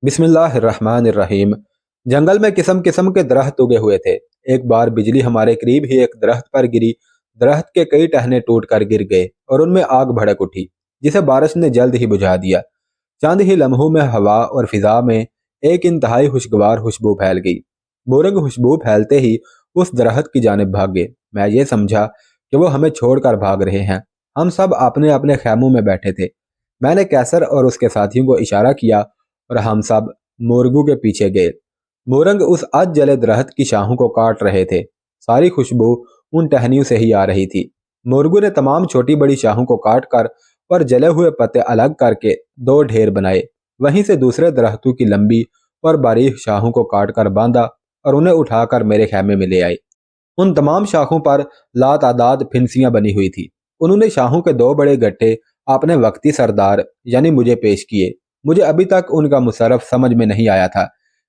बिस्मिल्लाहिर्रहमानिर्रहीम। जंगल में किस्म किस्म के दरख्त उगे हुए थे। एक बार बिजली हमारे करीब ही एक दरख्त पर गिरी। दरख्त के कई टहने टूट कर गिर गए और उनमें आग भड़क उठी, जिसे बारिश ने जल्द ही बुझा दिया। चंद ही लम्हों में हवा और फिजा में एक इंतहाई खुशगवार खुशबू फैल गई। मोरंग खुशबू फैलते ही उस दरख्त की जानिब भाग गए। मैं ये समझा कि वो हमें छोड़कर भाग रहे हैं। हम सब अपने अपने खैमों में बैठे थे। मैंने कैसर और उसके साथियों को इशारा किया और हम सब मोरगू के पीछे गए। मोरंग उस आज जले दरख्त की शाहों को काट रहे थे। सारी खुशबू उन टहनियों से ही आ रही थी। मोरगू ने तमाम छोटी बड़ी शाहों को काट कर और जले हुए पत्ते अलग करके दो ढेर बनाए। वहीं से दूसरे दरख्तों की लंबी और बारीक शाहों को काट कर बांधा और उन्हें उठाकर मेरे खेमे में ले आए। उन तमाम शाखों पर लातादाद फिंसियां बनी हुई थी। उन्होंने शाहों के दो बड़े गट्ठे अपने वक्ती सरदार यानी मुझे पेश किए। मुझे अभी तक उनका मुसरफ समझ में नहीं आया था।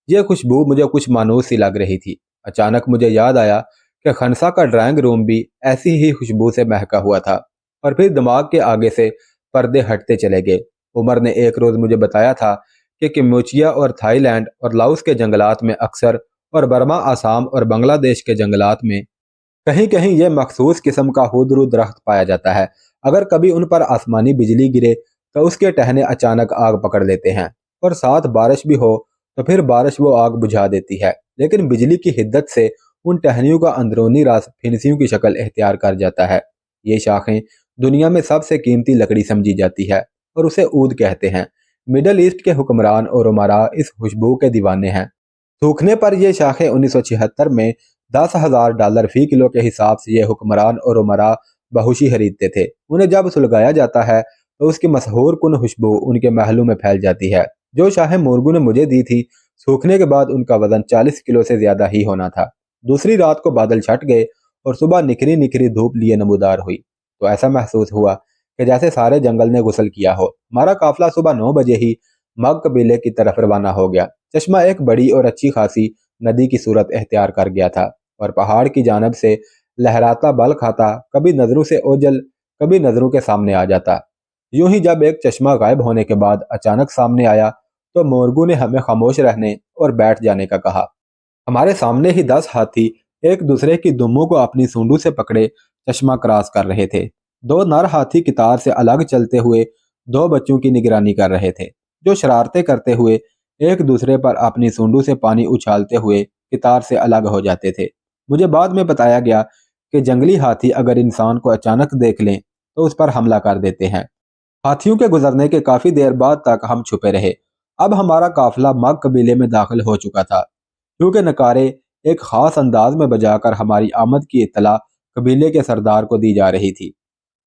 यह खुशबू मुझे कुछ मानूस सी लग रही थी। अचानक मुझे याद आया कि खनसा का ड्राइंग रूम भी ऐसी ही खुशबू से महका हुआ था। और फिर दिमाग के आगे से पर्दे हटते चले गए। उमर ने एक रोज मुझे बताया था कि कम्बोडिया और थाईलैंड और लाओस के जंगलात में अक्सर और बर्मा, आसाम और बांग्लादेश के जंगलात में कहीं कहीं यह मखसूस किस्म का हुदरू दरख्त पाया जाता है। अगर कभी उन पर आसमानी बिजली गिरे तो उसके टहने अचानक आग पकड़ लेते हैं, और साथ बारिश भी हो तो फिर बारिश वो आग बुझा देती है। लेकिन बिजली की हिद्दत से उन टहनियों का अंदरूनी राज फिनसियों की शक्ल इख्तियार कर जाता है। ये शाखें दुनिया में सबसे कीमती लकड़ी समझी जाती है और उसे ऊद कहते हैं। मिडल ईस्ट के हुक्मरान और उमरा इस खुशबू के दीवाने हैं। सूखने पर यह शाखें 1976 में $10,000 फी किलो के हिसाब से ये हुक्मरान और उमरा बहुशी खरीदते थे। उन्हें जब सुलगाया जाता है तो उसकी मशहूर कुन खुशबू उनके महलों में फैल जाती है। जो शाहें मोरगू ने मुझे दी थी, सूखने के बाद उनका वजन 40 किलो से ज्यादा ही होना था। दूसरी रात को बादल छट गए और सुबह निखरी निखरी धूप लिए नमूदार हुई, तो ऐसा महसूस हुआ कि जैसे सारे जंगल ने गुसल किया हो। हमारा काफिला सुबह 9 बजे ही मग कबीले की तरफ रवाना हो गया। चश्मा एक बड़ी और अच्छी खासी नदी की सूरत इख्तियार कर गया था और पहाड़ की जानब से लहराता बल खाता कभी नजरों से ओझल, कभी नजरों के सामने आ जाता। यूं ही जब एक चश्मा गायब होने के बाद अचानक सामने आया तो मोरगू ने हमें खामोश रहने और बैठ जाने का कहा। हमारे सामने ही 10 हाथी एक दूसरे की दुम्बों को अपनी सूंडों से पकड़े चश्मा क्रॉस कर रहे थे। दो नर हाथी कितार से अलग चलते हुए दो बच्चों की निगरानी कर रहे थे, जो शरारतें करते हुए एक दूसरे पर अपनी सूंडों से पानी उछालते हुए कितार से अलग हो जाते थे। मुझे बाद में बताया गया कि जंगली हाथी अगर इंसान को अचानक देख लें तो उस पर हमला कर देते हैं। हाथियों के गुजरने के काफी देर बाद तक हम छुपे रहे। अब हमारा काफिला मग कबीले में दाखिल हो चुका था, क्योंकि नकारे एक खास अंदाज में बजाकर हमारी आमद की इत्तला कबीले के सरदार को दी जा रही थी।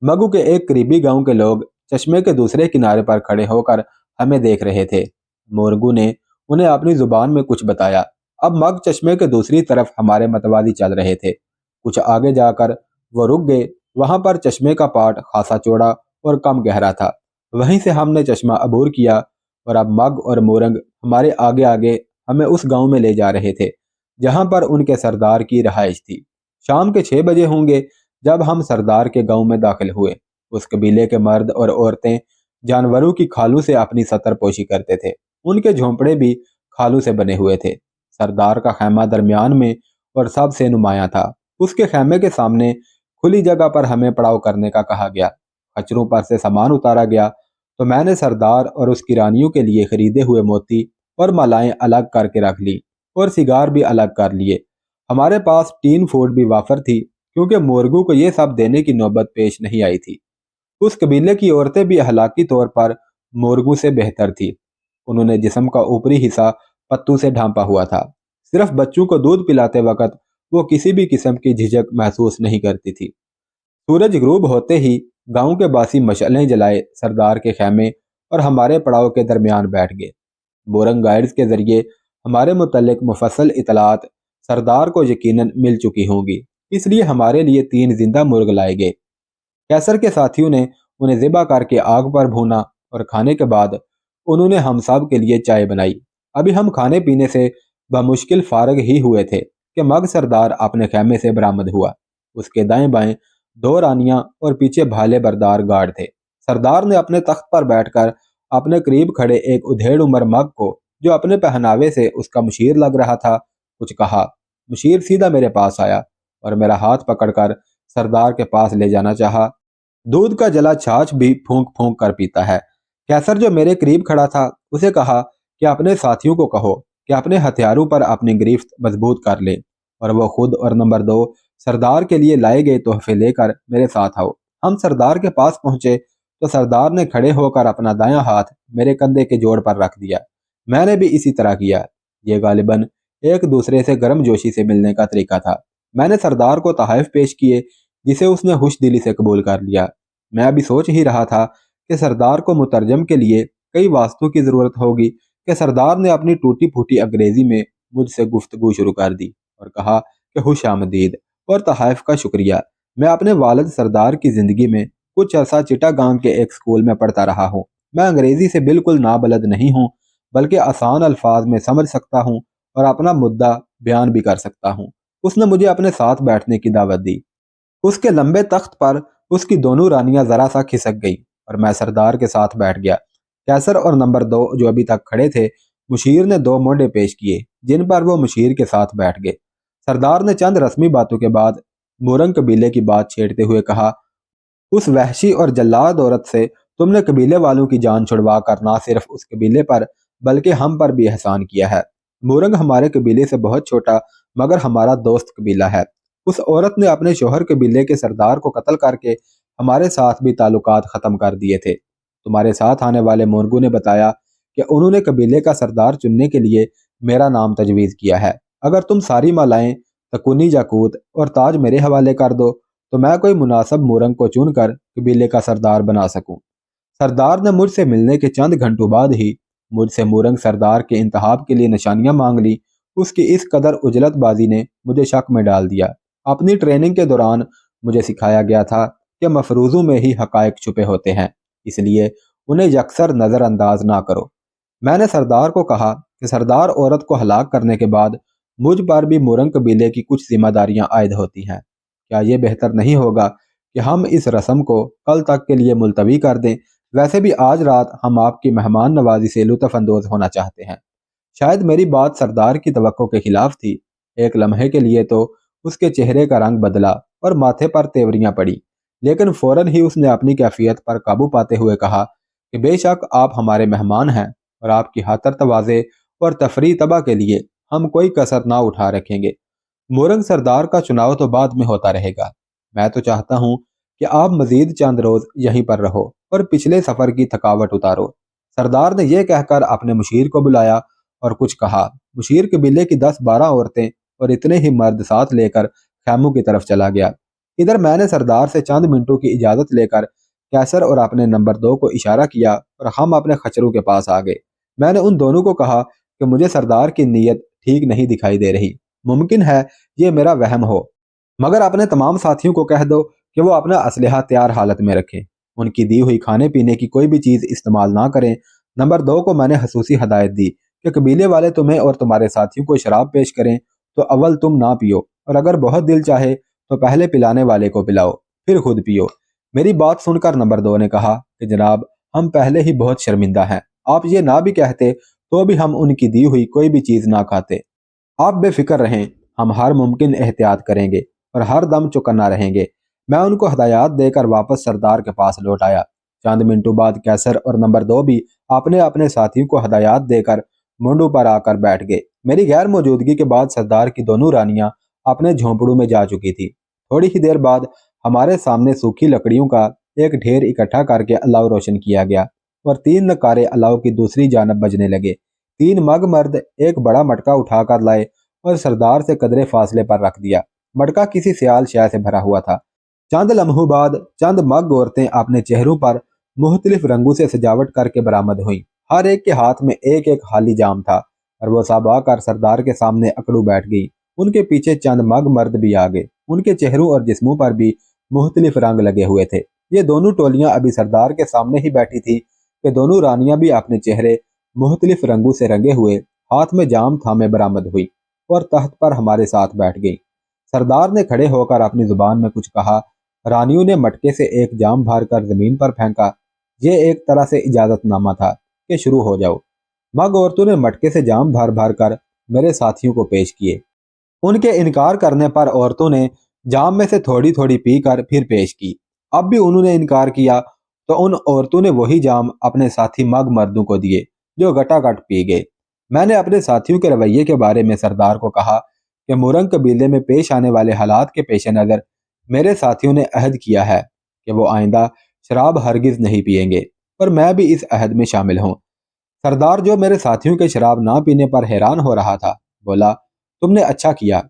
मगू के एक करीबी गांव के लोग चश्मे के दूसरे किनारे पर खड़े होकर हमें देख रहे थे। मोरगू ने उन्हें अपनी जुबान में कुछ बताया। अब मग चश्मे के दूसरी तरफ हमारे मतवादी चल रहे थे। कुछ आगे जाकर वो रुक गए। वहां पर चश्मे का पाट खासा चौड़ा और कम गहरा था। वहीं से हमने चश्मा अबूर किया और अब मग और मोरंग हमारे आगे आगे हमें उस गांव में ले जा रहे थे जहां पर उनके सरदार की रहाइश थी। शाम के 6 बजे होंगे जब हम सरदार के गांव में दाखिल हुए। उस कबीले के मर्द और औरतें जानवरों की खालों से अपनी सतर पोशी करते थे। उनके झोंपड़े भी खालों से बने हुए थे। सरदार का खैमा दरमियान में और सबसे नुमाया था। उसके खैमे के सामने खुली जगह पर हमें पड़ाव करने का कहा गया। खच्चरों पर से सामान उतारा गया तो मैंने सरदार और उसकी रानियों के लिए खरीदे हुए मोती और मालाएं अलग करके रख ली और सिगार भी अलग कर लिए। हमारे पास टीन फूड भी वाफर थी, क्योंकि मोरगू को यह सब देने की नौबत पेश नहीं आई थी। उस कबीले की औरतें भी अखलाकी तौर पर मोरगू से बेहतर थी। उन्होंने जिस्म का ऊपरी हिस्सा पत्तों से ढांपा हुआ था। सिर्फ बच्चों को दूध पिलाते वक्त वो किसी भी किस्म की झिझक महसूस नहीं करती थी। सूरज गुरूब होते ही गांव के बासी मशालें जलाए सरदार के खैमे और हमारे पड़ाव के दरमियान बैठ गए। बोरंग गाइड्स के जरिए हमारे मुतल्लिक मुफस्सल इतलात सरदार को यकीनन मिल चुकी होंगी, इसलिए हमारे लिए 3 जिंदा मुर्ग लाए गए। कैसर के साथियों ने उन्हें ज़िबा करके आग पर भूना और खाने के बाद उन्होंने हम सब के लिए चाय बनाई। अभी हम खाने पीने से बमुश्किल फारग ही हुए थे कि मग सरदार अपने खैमे से बरामद हुआ। उसके दाएं बाएं 2 रानियां और पीछे भाले बरदार गार्ड थे। सरदार ने अपने तख्त पर बैठकर अपने करीब खड़े एक उधेड़ उम्र मग को, जो अपने पहनावे से उसका मुशीर लग रहा था, कुछ कहा। मुशीर सीधा मेरे पास आया और मेरा हाथ पकड़कर सरदार के पास ले जाना चाहा। दूध का जला छाछ भी फूंक फूंक कर पीता है। कैसर जो मेरे करीब खड़ा था उसे कहा कि अपने साथियों को कहो कि अपने हथियारों पर अपनी गिरफ्त मजबूत कर ले और वो खुद और नंबर 2 सरदार के लिए लाए गए तोहफे लेकर मेरे साथ आओ। हम सरदार के पास पहुंचे तो सरदार ने खड़े होकर अपना दायां हाथ मेरे कंधे के जोड़ पर रख दिया। मैंने भी इसी तरह किया। ये गालिबन एक दूसरे से गर्मजोशी से मिलने का तरीका था। मैंने सरदार को तोहफे पेश किए जिसे उसने खुश दिली से कबूल कर लिया। मैं अभी सोच ही रहा था कि सरदार को मुतरजम के लिए कई वास्तों की जरूरत होगी कि सरदार ने अपनी टूटी फूटी अंग्रेजी में मुझसे गुफ्तगू शुरू कर दी और कहा कि खुश आमदीद और तोहफ का शुक्रिया। मैं अपने वालिद सरदार की जिंदगी में कुछ अरसा चिटागांग के एक स्कूल में पढ़ता रहा हूँ। मैं अंग्रेजी से बिल्कुल नाबलद नहीं हूँ, बल्कि आसान अल्फाज में समझ सकता हूँ और अपना मुद्दा बयान भी कर सकता हूँ। उसने मुझे अपने साथ बैठने की दावत दी। उसके लंबे तख्त पर उसकी दोनों रानियां जरा सा खिसक गई और मैं सरदार के साथ बैठ गया। कैसर और नंबर 2 जो अभी तक खड़े थे, मुशीर ने 2 मोढ़े पेश किए जिन पर वो मुशीर के साथ बैठ गए। सरदार ने चंद रस्मी बातों के बाद मोरंग कबीले की बात छेड़ते हुए कहा, उस वहशी और जल्लाद औरत से तुमने कबीले वालों की जान छुड़वा कर ना सिर्फ उस कबीले पर बल्कि हम पर भी एहसान किया है। मोरंग हमारे कबीले से बहुत छोटा मगर हमारा दोस्त कबीला है। उस औरत ने अपने शोहर कबीले के सरदार को कत्ल करके हमारे साथ भी ताल्लुकात खत्म कर दिए थे। तुम्हारे साथ आने वाले मोरगू ने बताया कि उन्होंने कबीले का सरदार चुनने के लिए मेरा नाम तजवीज़ किया है। अगर तुम सारी मालाएं, तकुनी जाकूत और ताज मेरे हवाले कर दो तो मैं कोई मुनासिब मोरंग को चुनकर कबीले का सरदार बना सकूं। सरदार ने मुझसे मिलने के चंद घंटों बाद ही मुझसे मोरंग सरदार के इंतखाब के लिए निशानियां मांग ली। उसकी इस कदर उजलतबाजी ने मुझे शक में डाल दिया। अपनी ट्रेनिंग के दौरान मुझे सिखाया गया था कि मफरूज़ों में ही हकायक छुपे होते हैं, इसलिए उन्हें यकसर नज़रअंदाज ना करो। मैंने सरदार को कहा कि सरदार औरत को हलाक करने के बाद मुझ पर भी मोरंग कबीले की कुछ जिम्मेदारियां आयद होती हैं। क्या ये बेहतर नहीं होगा कि हम इस रस्म को कल तक के लिए मुलतवी कर दें? वैसे भी आज रात हम आपकी मेहमान नवाजी से लुत्फ अंदोज होना चाहते हैं। शायद मेरी बात सरदार की तवक्को के खिलाफ थी। एक लम्हे के लिए तो उसके चेहरे का रंग बदला और माथे पर तेवरियां पड़ी, लेकिन फौरन ही उसने अपनी कैफियत पर काबू पाते हुए कहा कि बेशक आप हमारे मेहमान हैं और आपकी खातर तवाज़े और तफरी तबा के लिए हम कोई कसर ना उठा रखेंगे। मोरंग सरदार का चुनाव तो बाद में होता रहेगा। मैं तो चाहता हूँ कि आप मजीद चंद रोज यहीं पर रहो और पिछले सफर की थकावट उतारो। सरदार ने यह कहकर अपने मुशीर को बुलाया और कुछ कहा। मुशीर कबीले की 10-12 औरतें और इतने ही मर्द साथ लेकर खैमों की तरफ चला गया। इधर मैंने सरदार से चंद मिनटों की इजाजत लेकर कैसर और अपने नंबर 2 को इशारा किया और हम अपने खच्चरों के पास आ गए। मैंने उन दोनों को कहा कि मुझे सरदार की नीयत ठीक नहीं दिखाई दे रही। मुमकिन है ये मेरा वहम हो, मगर अपने तमाम साथियों को कह दो कि वो अपना असलहा तैयार हालत में रखें। उनकी दी हुई खाने पीने की कोई भी चीज़ इस्तेमाल ना करें। नंबर 2 को मैंने खसूसी हदायत दी कि कबीले वाले तुम्हें और तुम्हारे साथियों को शराब पेश करें तो अव्वल तुम ना पियो, और अगर बहुत दिल चाहे तो पहले पिलाने वाले को पिलाओ फिर खुद पियो। मेरी बात सुनकर नंबर 2 ने कहा कि जनाब, हम पहले ही बहुत शर्मिंदा हैं। आप ये ना भी कहते तो भी हम उनकी दी हुई कोई भी चीज़ ना खाते। आप बेफिक्र रहें, हम हर मुमकिन एहतियात करेंगे और हर दम चौकन्ना रहेंगे। मैं उनको हदायत देकर वापस सरदार के पास लौट आया। चंद मिनटों बाद कैसर और नंबर 2 भी अपने अपने साथियों को हदायत देकर मुंडों पर आकर बैठ गए। मेरी गैर मौजूदगी के बाद सरदार की दोनों रानियां अपने झोंपड़ों में जा चुकी थी। थोड़ी ही देर बाद हमारे सामने सूखी लकड़ियों का एक ढेर इकट्ठा करके अलाव रोशन किया गया और 3 नकारे अलाव की दूसरी जानब बजने लगे। 3 मग मर्द एक बड़ा मटका उठाकर लाए और सरदार से कदरे फासले पर रख दिया। मटका किसी सियाल शय से भरा हुआ था। चंद लम्हों बाद चंद मग औरतें अपने चेहरों पर मुख्तलिफ रंगों से सजावट करके बरामद हुई। हर एक के हाथ में एक एक खाली जाम था और वो सब आकर सरदार के सामने अकड़ू बैठ गई। उनके पीछे चंद मग मर्द भी आ गए। उनके चेहरों और जिस्मों पर भी मुख्तलिफ रंग लगे हुए थे। ये दोनों टोलियां अभी सरदार के सामने ही बैठी थी कि दोनों रानियां भी अपने चेहरे मुख्तलिफ रंगों से रंगे हुए हाथ में जाम थामे बरामद हुई और तख्त पर हमारे साथ बैठ गई। सरदार ने खड़े होकर अपनी जुबान में कुछ कहा। रानियों ने मटके से एक जाम भर कर जमीन पर फेंका। ये एक तरह से इजाजतनामा था कि शुरू हो जाओ। मग औरतों ने मटके से जाम भर भर कर मेरे साथियों को पेश किए। उनके इनकार करने पर औरतों ने जाम में से थोड़ी थोड़ी पीकर फिर पेश की। अब भी उन्होंने इनकार किया तो उन औरतों ने वही जाम अपने साथी मग मर्दों को दिए, जो गटागट पी गए। मैंने अपने साथियों के रवैये के बारे में सरदार को कहा कि मुरंग कबीले में पेश आने वाले हालात के पेश नज़र मेरे साथियों ने अहद किया है कि वो आइंदा शराब हरगिज नहीं पिएंगे, और मैं भी इस अहद में शामिल हूँ। सरदार, जो मेरे साथियों के शराब ना पीने पर हैरान हो रहा था, बोला, तुमने अच्छा किया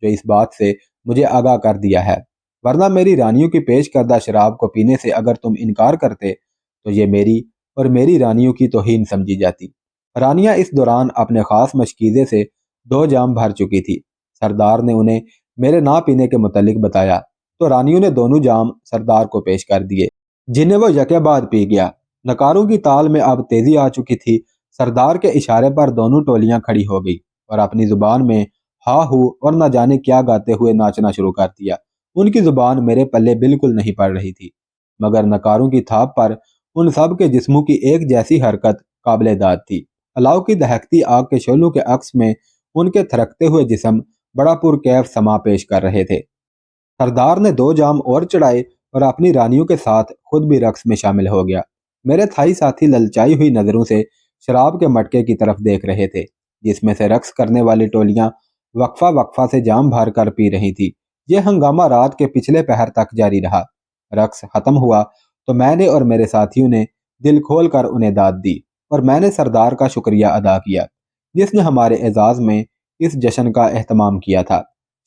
जो इस बात से मुझे आगाह कर दिया है, वरना मेरी रानियों की पेश करदा शराब को पीने से अगर तुम इनकार करते तो ये मेरी और मेरी रानियों की तौहीन समझी जाती। रानियां इस दौरान अपने खास मशकीज़े से 2 जाम भर चुकी थी। सरदार ने उन्हें मेरे ना पीने के मुतल्लिक बताया तो रानियों ने दोनों जाम सरदार को पेश कर दिए, जिन्हें वो यके बाद पी गया। नकारों की ताल में अब तेजी आ चुकी थी। सरदार के इशारे पर दोनों टोलियां खड़ी हो गई और अपनी जुबान में हा हू और न जाने क्या गाते हुए नाचना शुरू कर दिया। उनकी जुबान मेरे पल्ले बिल्कुल नहीं पड़ रही थी, मगर नकारों की थाप पर उन सब के जिस्मों की एक जैसी हरकत काबिले दाद थी। अलाव की दहकती आग के शोलों के अक्स में उनके थरकते हुए जिस्म बड़ा पुरकैफ समा पेश कर रहे थे। सरदार ने 2 जाम और चढ़ाए और अपनी रानियों के साथ खुद भी रक्स में शामिल हो गया। मेरे थाई साथी ललचाई हुई नजरों से शराब के मटके की तरफ देख रहे थे, जिसमें से रक्स करने वाली टोलियां वक्फा वक्फा से जाम भर कर पी रही थी। यह हंगामा रात के पिछले पहर तक जारी रहा। रक्स खत्म हुआ तो मैंने और मेरे साथियों ने दिल खोल कर उन्हें दाद दी, और मैंने सरदार का शुक्रिया अदा किया जिसने हमारे एजाज में इस जश्न का एहतमाम किया था।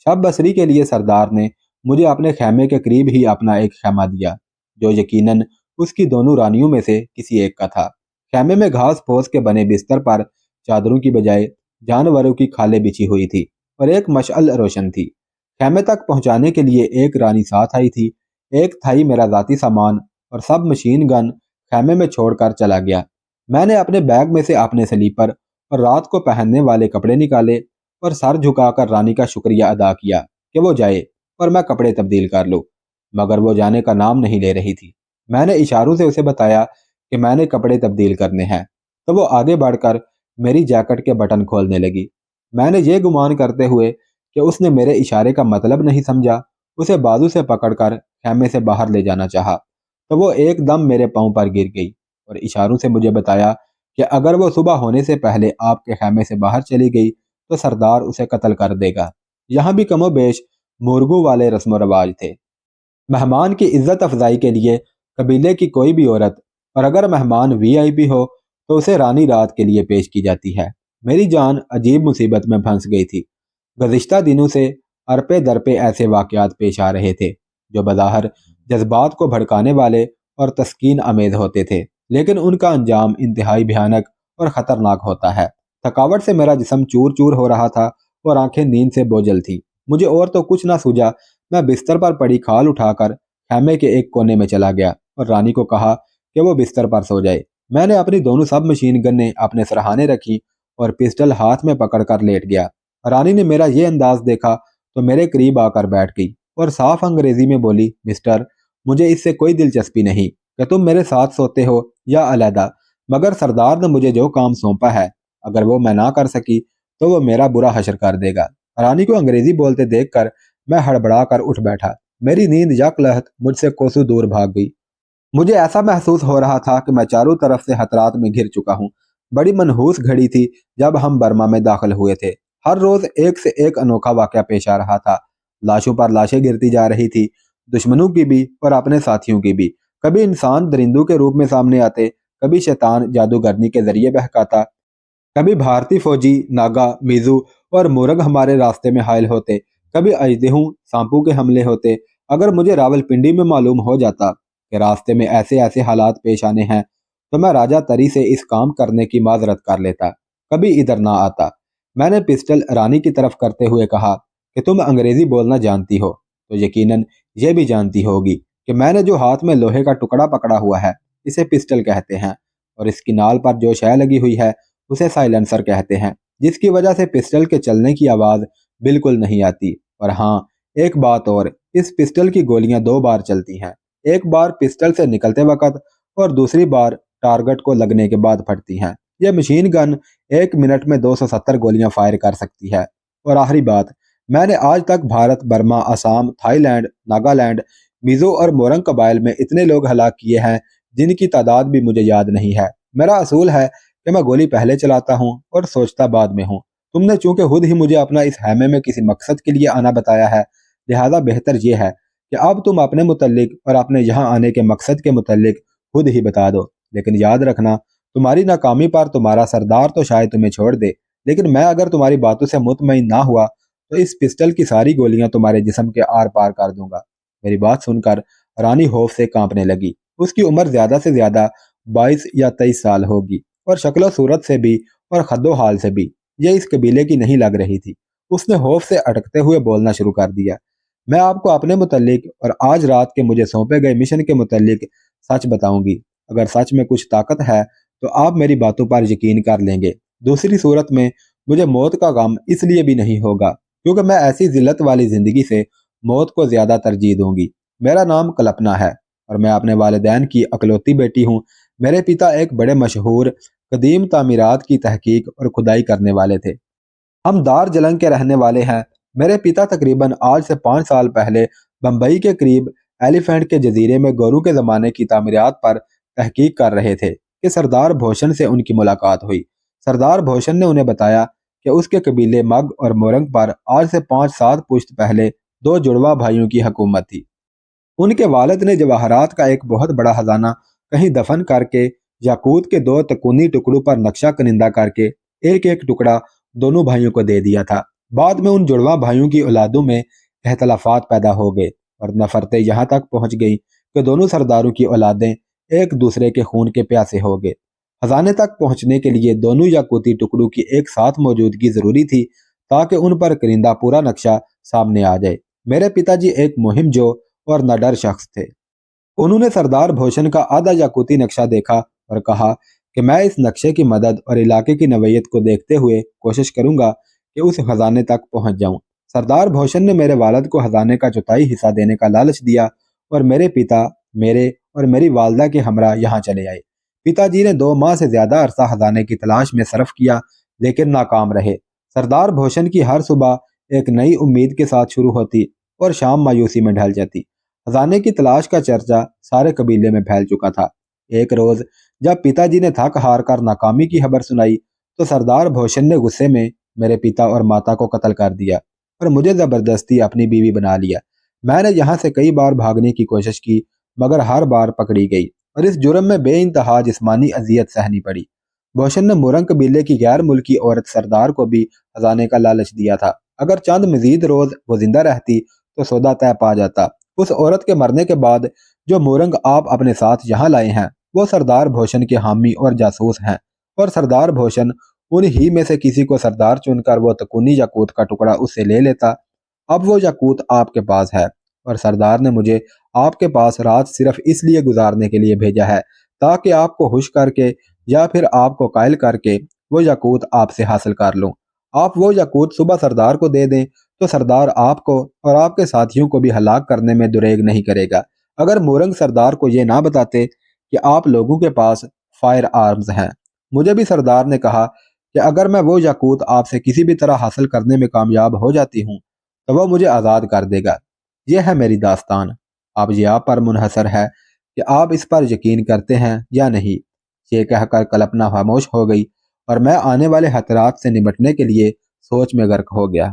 शब बसरी के लिए सरदार ने मुझे अपने खैमे के करीब ही अपना एक खैमा दिया, जो यकीनन उसकी दोनों रानियों में से किसी एक का था। खैमे में घास फूस के बने बिस्तर पर चादरों की बजाय जानवरों की खालें बिछी हुई थी और एक मशअल रोशन थी। खैमे तक पहुंचाने के लिए एक रानी साथ आई थी। एक थाई मेरा जाती सामान और सब मशीन गन खैमे में छोड़कर चला गया। मैंने अपने बैग में से अपने स्लीपर और रात को पहनने वाले कपड़े निकाले और सर झुकाकर रानी का शुक्रिया अदा किया कि वो जाए और मैं कपड़े तब्दील कर लूं, मगर वो जाने का नाम नहीं ले रही थी। मैंने इशारों से उसे बताया कि मैंने कपड़े तब्दील करने हैं, तो वो आगे बढ़कर मेरी जैकेट के बटन खोलने लगी। मैंने ये गुमान करते हुए कि उसने मेरे इशारे का मतलब नहीं समझा, उसे बाजू से पकड़कर खैमे से बाहर ले जाना चाहा, तो वो एकदम मेरे पांव पर गिर गई और इशारों से मुझे बताया कि अगर वो सुबह होने से पहले आपके खैमे से बाहर चली गई तो सरदार उसे कत्ल कर देगा। यहाँ भी कमोबेश मुर्गों वाले रस्म रवाज थे। मेहमान की इज्जत अफजाई के लिए कबीले की कोई भी औरत, और अगर मेहमान वीआईपी हो तो उसे रानी रात के लिए पेश की जाती है। मेरी जान अजीब मुसीबत में फंस गई थी। गुज़िश्ता दिनों से अरपे दरपे ऐसे वाक़यात पेश आ रहे थे जो बज़ाहिर जज्बात को भड़काने वाले और तस्कीन अमेज होते थे, लेकिन उनका अंजाम इंतहाई भयानक और ख़तरनाक होता है। थकावट से मेरा जिस्म चूर चूर हो रहा था और आंखें नींद से बोझल थी। मुझे और तो कुछ ना सूझा। मैं बिस्तर पर पड़ी खाल उठाकर खैमे के एक कोने में चला गया और रानी को कहा कि वो बिस्तर पर सो जाए। मैंने अपनी दोनों सब मशीन गन्नें अपने सरहाने रखी और पिस्टल हाथ में पकड़कर लेट गया। रानी ने मेरा ये अंदाज देखा तो मेरे करीब आकर बैठ गई और साफ अंग्रेजी में बोली, मिस्टर, मुझे इससे कोई दिलचस्पी नहीं कि तुम मेरे साथ सोते हो या अलहदा, मगर सरदार ने मुझे जो काम सौंपा है, अगर वो मैं ना कर सकी तो वो मेरा बुरा हशर कर देगा। रानी को अंग्रेजी बोलते देखकर मैं हड़बड़ा कर उठ बैठा। मेरी नींद यकलहत मुझसे कोसों दूर भाग गई। मुझे ऐसा महसूस हो रहा था कि मैं चारों तरफ से खतरात में घिर चुका हूँ। बड़ी मनहूस घड़ी थी जब हम बर्मा में दाखिल हुए थे। हर रोज एक से एक अनोखा वाकया पेश आ रहा था। लाशों पर लाशें गिरती जा रही थी, दुश्मनों की भी और अपने साथियों की भी। कभी इंसान दरिंदों के रूप में सामने आते, कभी शैतान जादूगरनी के जरिए बहकाता, कभी भारतीय फौजी नागा मीजू और मुरग हमारे रास्ते में हायल होते, कभी अजदहों सांपों के हमले होते। अगर मुझे रावलपिंडी में मालूम हो जाता कि रास्ते में ऐसे ऐसे हालात पेश आने हैं तो मैं राजा तरी से इस काम करने की माजरत कर लेता, कभी इधर ना आता। मैंने पिस्टल रानी की तरफ करते हुए कहा कि तुम अंग्रेजी बोलना जानती हो तो यकीनन ये भी जानती होगी कि मैंने जो हाथ में लोहे का टुकड़ा पकड़ा हुआ है इसे पिस्टल कहते हैं, और इसकी नाल पर जो शय लगी हुई है उसे साइलेंसर कहते हैं, जिसकी वजह से पिस्टल के चलने की आवाज़ बिल्कुल नहीं आती। और हाँ, एक बात और, इस पिस्टल की गोलियां 2 बार चलती हैं, एक बार पिस्टल से निकलते वक्त और दूसरी बार टारगेट को लगने के बाद फटती हैं। یہ مشین گن 1 منٹ میں 270 گولیاں فائر کر سکتی ہے۔ اور آخری بات، میں نے آج تک Bharat, Burma, Assam, Thailand, Nagaland, Mizo اور مورنگ قبائل میں اتنے لوگ ہلاک کیے ہیں جن کی تعداد بھی مجھے یاد نہیں ہے۔ میرا اصول ہے کہ میں گولی پہلے چلاتا ہوں اور سوچتا بعد میں ہوں۔ تم نے چونکہ خود ہی مجھے اپنا اس خیمے میں کسی مقصد کے لیے آنا بتایا ہے، لہذا بہتر یہ ہے کہ اب تم اپنے متعلق اور اپنے یہاں آنے کے مقصد کے متعلق خود ہی بتا دو۔ لیکن یاد رکھنا، تمہاری ناکامی پر تمہارا سردار تو شاید تمہیں چھوڑ دے، لیکن میں اگر تمہاری باتوں سے مطمئن نہ ہوا تو اس پسٹل کی ساری گولیاں تمہارے جسم کے آر پار کر دوں گا۔ میری بات سن کر رانی خوف سے کانپنے لگی۔ اس کی عمر زیادہ سے زیادہ 22 یا 23 سال ہوگی، اور شکل و صورت سے بھی اور خد و حال سے بھی یہ اس قبیلے کی نہیں لگ رہی تھی۔ اس نے خوف سے اٹکتے ہوئے بولنا شروع کر دیا۔ میں آپ کو اپنے متعلق اور آج رات کے مجھے سونپے گئے مشن کے متعلق سچ بتاؤں گی۔ اگر سچ میں کچھ طاقت ہے تو آپ میری باتوں پر یقین کر لیں گے۔ دوسری صورت میں مجھے موت کا غم اس لیے بھی نہیں ہوگا کیونکہ میں ایسی ذلت والی زندگی سے موت کو زیادہ ترجیح دوں گی۔ میرا نام کلپنا ہے اور میں اپنے والدین کی اکلوتی بیٹی ہوں۔ میرے پتا ایک بڑے مشہور قدیم تعمیرات کی تحقیق اور کھدائی کرنے والے تھے۔ ہم دار جلنگ کے رہنے والے ہیں۔ میرے پتا تقریباً آج سے 5 سال پہلے بمبئی کے قریب ایلیفینٹ کے جزیرے میں گورو کے زمانے کی تعمیرات پر تحقیق کر رہے تھے کہ سردار بھوشن سے ان کی ملاقات ہوئی۔ سردار بھوشن نے انہیں بتایا کہ اس کے قبیلے مگ اور مورنگ پر آج سے 5-7 پشت پہلے 2 جڑواں بھائیوں کی حکومت تھی۔ ان کے والد نے جواہرات کا ایک بہت بڑا خزانہ کہیں دفن کر کے یاقوت کے 2 تکونی ٹکڑوں پر نقشہ کنندہ کر کے ایک ایک ٹکڑا دونوں بھائیوں کو دے دیا تھا۔ بعد میں ان جڑواں بھائیوں کی اولادوں میں اختلافات پیدا ہو گئے اور نفرتیں یہاں تک پہنچ گئیں کہ دونوں سرداروں کی اولادیں ایک دوسرے کے خون کے پیاسے ہو گئے۔ خزانے تک پہنچنے کے لیے دونوں یاقوتی ٹکڑوں کی ایک ساتھ موجودگی ضروری تھی تاکہ ان پر کرندہ پورا نقشہ سامنے آ جائے۔ میرے پتا جی ایک مہم جو اور نڈر شخص تھے۔ انہوں نے سردار بھوشن کا آدھا یاقوتی نقشہ دیکھا اور کہا کہ میں اس نقشے کی مدد اور علاقے کی نوعیت کو دیکھتے ہوئے کوشش کروں گا کہ اس خزانے تک پہنچ جاؤں۔ سردار بھوشن نے میرے والد کو خزانے کا چوتھائی حصہ دینے کا لالچ دیا اور میرے پتا میرے اور میری والدہ کے ہمراہ یہاں چلے آئے۔ پتا جی نے 2 ماہ سے زیادہ عرصہ خزانے کی تلاش میں صرف کیا لیکن ناکام رہے۔ سردار بھوشن کی ہر صبح ایک نئی امید کے ساتھ شروع ہوتی اور شام مایوسی میں ڈھل جاتی۔ خزانے کی تلاش کا چرچا سارے قبیلے میں پھیل چکا تھا۔ ایک روز جب پتا جی نے تھک ہار کر ناکامی کی خبر سنائی تو سردار بھوشن نے غصے میں میرے پتا اور ماتا کو قتل کر دیا اور مجھے زبردستی اپنی بیوی بنا لیا۔ میں نے یہاں سے کئی بار بھاگنے کی کوشش کی مگر ہر بار پکڑی گئی اور اس جرم میں بے انتہا جسمانی اذیت سہنی پڑی۔ بھوشن نے مورنگ قبیلے کی غیر ملکی عورت سردار کو بھی خزانے کا لالچ دیا تھا۔ اگر چند مزید روز وہ زندہ رہتی تو سودا طے پا جاتا۔ اس عورت کے مرنے کے بعد جو مورنگ آپ اپنے ساتھ یہاں لائے ہیں وہ سردار بھوشن کے حامی اور جاسوس ہیں، اور سردار بھوشن ان ہی میں سے کسی کو سردار چن کر وہ تکونی یاقوت کا ٹکڑا اس سے لے لیتا۔ اب وہ یاقوت آپ کے پاس ہے اور سردار نے مجھے آپ کے پاس رات صرف اس لیے گزارنے کے لیے بھیجا ہے تاکہ آپ کو خوش کر کے یا پھر آپ کو قائل کر کے وہ یاقوت آپ سے حاصل کر لوں۔ آپ وہ یاقوت صبح سردار کو دے دیں تو سردار آپ کو اور آپ کے ساتھیوں کو بھی ہلاک کرنے میں دریغ نہیں کرے گا۔ اگر مورنگ سردار کو یہ نہ بتاتے کہ آپ لوگوں کے پاس فائر آرمز ہیں۔ مجھے بھی سردار نے کہا کہ اگر میں وہ یاقوت آپ سے کسی بھی طرح حاصل کرنے میں کامیاب ہو جاتی ہوں تو وہ مجھے آزاد کر دے گا۔ یہ ہے میری داستان۔ اب یہ آپ پر منحصر ہے کہ آپ اس پر یقین کرتے ہیں یا نہیں۔ یہ کہہ کر کلپنا خاموش ہو گئی اور میں آنے والے خطرات سے نمٹنے کے لیے سوچ میں غرق ہو گیا۔